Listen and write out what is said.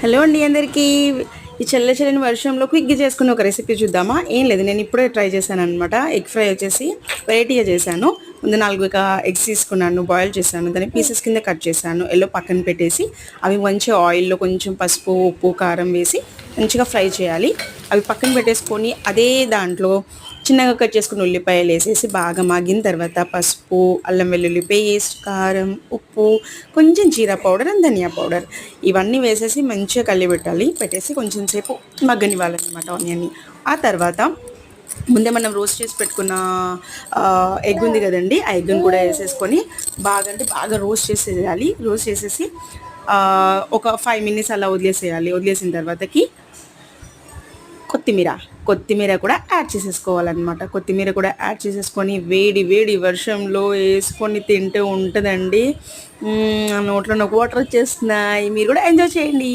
Hello అండి అందరికీ. ఈ చల్లని వర్షంలో క్విక్గా చేసుకునే ఒక రెసిపీ చూద్దామా? ఏం లేదు, నేను ఇప్పుడే ట్రై చేశాను అనమాట. ఎగ్ ఫ్రై వచ్చేసి వెరైటీగా చేశాను. ముందు 4 ఎగ్స్ తీసుకున్నాను, బాయిల్ చేశాను, దాన్ని పీసెస్ కింద కట్ చేశాను, పక్కన పెట్టేసి అవి మంచిగా ఆయిల్లో కొంచెం పసుపు, ఉప్పు, కారం వేసి మంచిగా ఫ్రై చేయాలి. అవి పక్కన పెట్టేసుకొని అదే దాంట్లో చిన్నగా కట్ చేసుకుని ఉల్లిపాయలు వేసేసి బాగా మగ్గిన తర్వాత పసుపు, అల్లం వెల్లుల్లి పేస్ట్, కారం, ఉప్పు, కొంచెం జీరా పౌడర్ అండ్ ధనియా పౌడర్ ఇవన్నీ వేసేసి మంచిగా పెట్టేసి కొంచెం సేపు మగ్గనివ్వాలన్నమాట ఆనియన్ని. ఆ తర్వాత ముందే మనం రోస్ట్ చేసి పెట్టుకున్న ఎగ్ ఉంది కదండి, ఆ ఎగ్ని కూడా వేసేసుకొని బాగా రోస్ట్ చేసేయాలి. రోస్ట్ చేసేసి ఒక 5 minutes అలా వదిలేసేయాలి. వదిలేసిన తర్వాతకి కొత్తిమీర కూడా యాడ్ చేసేసుకోవాలన్నమాట. కొత్తిమీర కూడా యాడ్ చేసేసుకొని వేడి వేడి వర్షంలో వేసుకొని తింటూ ఉంటుందండి. నోట్లో నాకు వాటర్ వచ్చేస్తున్నాయి. మీరు కూడా ఎంజాయ్ చేయండి.